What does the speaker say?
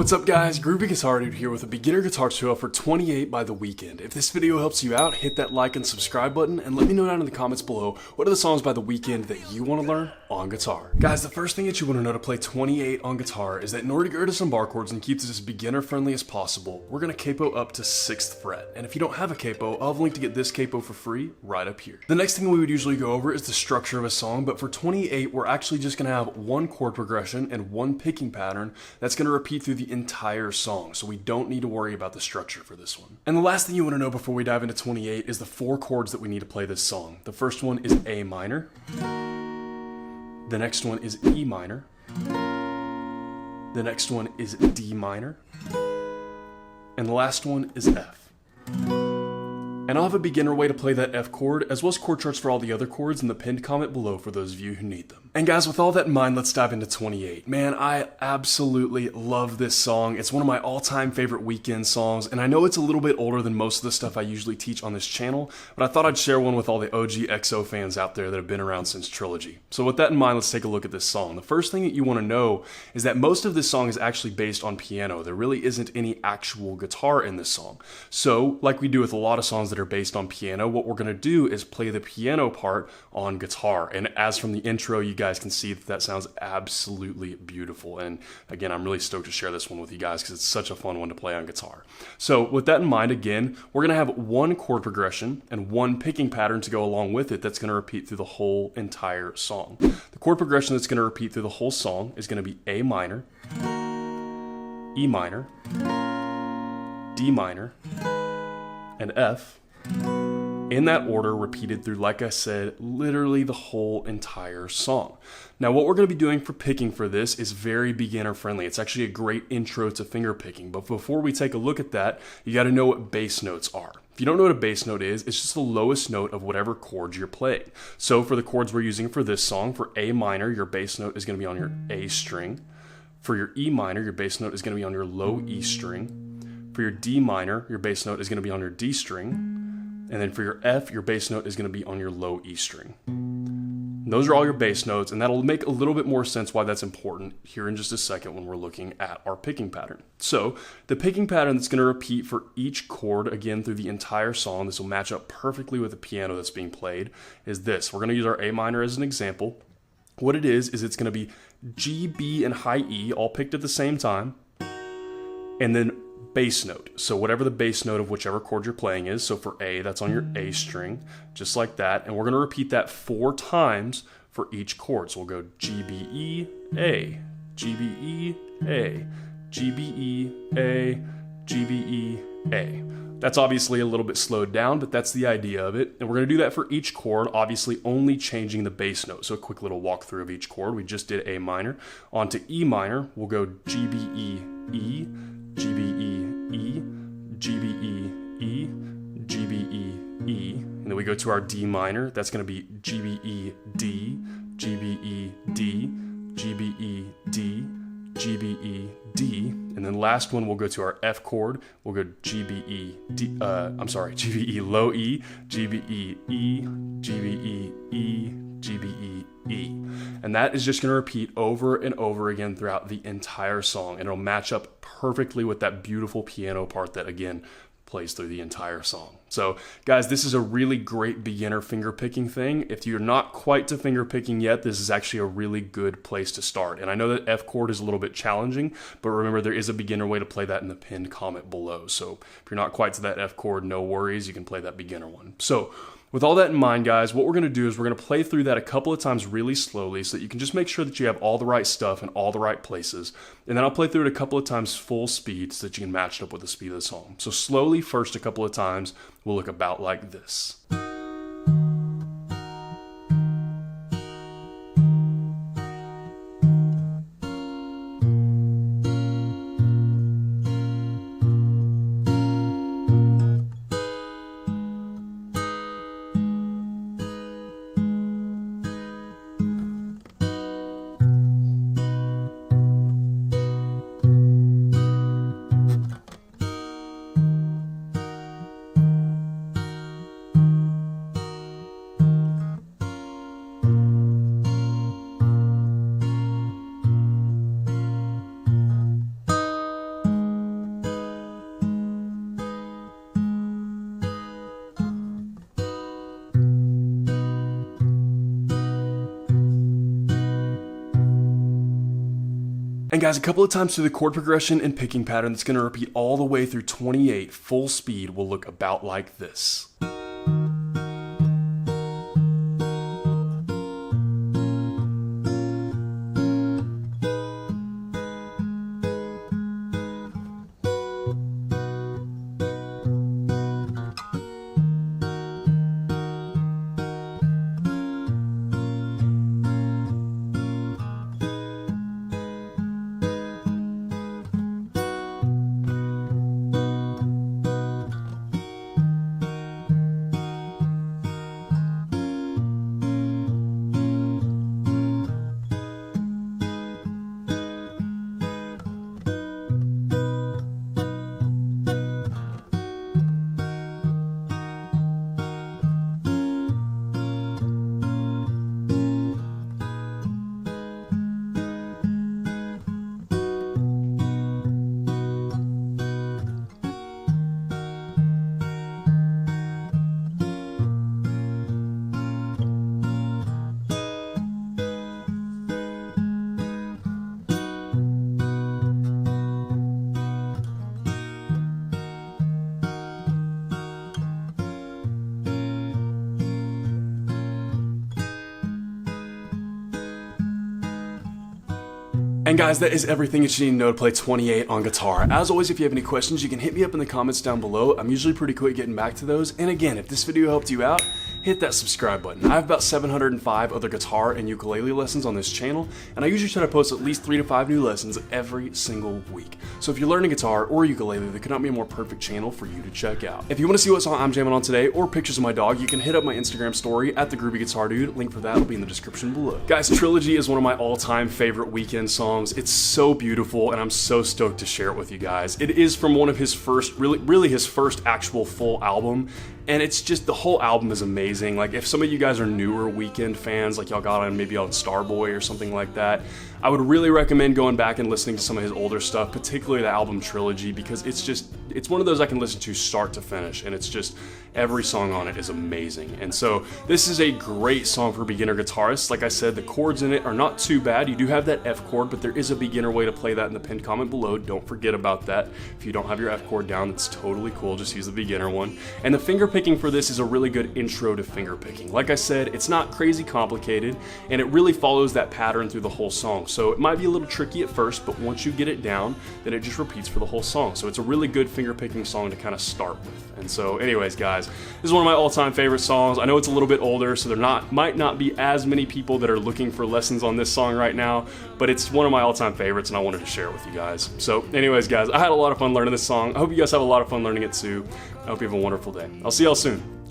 What's up guys, Groovy Guitar Dude here with a beginner guitar tutorial for 28 by The Weeknd. If this video helps you out, hit that like and subscribe button and let me know down in the comments below what are the songs by The Weeknd that you want to learn on guitar. Guys, the first thing that you want to know to play 28 on guitar is that in order to get rid of some bar chords and keep this as beginner friendly as possible, we're going to capo up to 6th fret. And if you don't have a capo, I'll have a link to get this capo for free right up here. The next thing we would usually go over is the structure of a song, but for 28 we're actually just going to have one chord progression and one picking pattern that's going to repeat through the entire song, so we don't need to worry about the structure for this one. And the last thing you want to know before we dive into 28 is the 4 chords that we need to play this song. The first one is A minor, the next one is E minor, the next one is D minor, and the last one is F. And I'll have a beginner way to play that F chord, as well as chord charts for all the other chords in the pinned comment below for those of you who need them. And guys, with all that in mind, let's dive into 28. Man, I absolutely love this song. It's one of my all-time favorite Weeknd songs, and I know it's a little bit older than most of the stuff I usually teach on this channel, but I thought I'd share one with all the OG EXO fans out there that have been around since Trilogy. So with that in mind, let's take a look at this song. The first thing that you want to know is that most of this song is actually based on piano. There really isn't any actual guitar in this song. So, like we do with a lot of songs that are based on piano, what we're going to do is play the piano part on guitar. And as from the intro, you guys can see that sounds absolutely beautiful. And again, I'm really stoked to share this one with you guys because it's such a fun one to play on guitar. So with that in mind, again, we're going to have one chord progression and one picking pattern to go along with it that's going to repeat through the whole entire song. The chord progression that's going to repeat through the whole song is going to be A minor, E minor, D minor, and F, in that order, repeated through, like I said, literally the whole entire song. Now, what we're going to be doing for picking for this is very beginner friendly. It's actually a great intro to finger picking. But before we take a look at that, you got to know what bass notes are. If you don't know what a bass note is, it's just the lowest note of whatever chord you're playing. So for the chords we're using for this song, for A minor, your bass note is going to be on your A string. For your E minor, your bass note is going to be on your low E string. For your D minor, your bass note is going to be on your D string. And then for your F, your bass note is going to be on your low E string. And those are all your bass notes, and that'll make a little bit more sense why that's important here in just a second when we're looking at our picking pattern. So the picking pattern that's going to repeat for each chord, again, through the entire song, this will match up perfectly with the piano that's being played, is this. We're going to use our A minor as an example. What it is it's going to be G, B, and high E all picked at the same time, and then bass note. So whatever the bass note of whichever chord you're playing is. So for A, that's on your A string, just like that. And we're going to repeat that 4 times for each chord. So we'll go G, B, E, A, G, B, E, A, G, B, E, A, G, B, E, A. That's obviously a little bit slowed down, but that's the idea of it. And we're going to do that for each chord, obviously only changing the bass note. So a quick little walkthrough of each chord. We just did A minor. On to E minor, we'll go G, B, E, E, G, B, E, E, G, B, E, E, G, B, E, E. And then we go to our D minor. That's going to be G, B, E, D, G, B, E, D, G, B, E, D, G, B, E, D. And then last one, we'll go to our F chord. We'll go G, B, E, D, G, B, E, low E, G, B, E, E, G, B, E, E, G, B, E, E. And that is just going to repeat over and over again throughout the entire song. And it'll match up perfectly with that beautiful piano part that, again, plays through the entire song. So, guys, this is a really great beginner finger picking thing. If you're not quite to finger picking yet, this is actually a really good place to start. And I know that F chord is a little bit challenging, but remember there is a beginner way to play that in the pinned comment below. So if you're not quite to that F chord, no worries, you can play that beginner one. So with all that in mind, guys, what we're going to do is we're going to play through that a couple of times really slowly so that you can just make sure that you have all the right stuff in all the right places. And then I'll play through it a couple of times full speed so that you can match it up with the speed of the song. So slowly first a couple of times will look about like this. guys, a couple of times through the chord progression and picking pattern that's going to repeat all the way through 28 full speed will look about like this. And guys, that is everything that you need to know to play 28 on guitar. As always, if you have any questions, you can hit me up in the comments down below. I'm usually pretty quick getting back to those. And again, if this video helped you out, hit that subscribe button. I have about 705 other guitar and ukulele lessons on this channel, and I usually try to post at least 3 to 5 new lessons every single week. So if you're learning guitar or ukulele, there could not be a more perfect channel for you to check out. If you want to see what song I'm jamming on today or pictures of my dog, you can hit up my Instagram story at @thegroovyguitardude. Link for that will be in the description below. Guys, Trilogy is one of my all-time favorite Weeknd songs. It's so beautiful, and I'm so stoked to share it with you guys. It is from one of his first, really his first actual full album. And it's just, the whole album is amazing. Like, if some of you guys are newer Weeknd fans, like y'all got on maybe on Starboy or something like that, I would really recommend going back and listening to some of his older stuff, particularly the album Trilogy, because it's one of those I can listen to start to finish, and it's just, every song on it is amazing. And so this is a great song for beginner guitarists. Like I said, the chords in it are not too bad. You do have that F chord, but there is a beginner way to play that in the pinned comment below. Don't forget about that. If you don't have your F chord down, that's totally cool. Just use the beginner one. And the finger picking for this is a really good intro to finger picking. Like I said, it's not crazy complicated, and it really follows that pattern through the whole song. So it might be a little tricky at first, but once you get it down, then it just repeats for the whole song. So it's a really good finger picking song to kind of start with. And so anyways, guys, this is one of my all-time favorite songs. I know it's a little bit older, so there might not be as many people that are looking for lessons on this song right now, but it's one of my all-time favorites, and I wanted to share it with you guys. So anyways, guys, I had a lot of fun learning this song. I hope you guys have a lot of fun learning it too. I hope you have a wonderful day. I'll see y'all soon.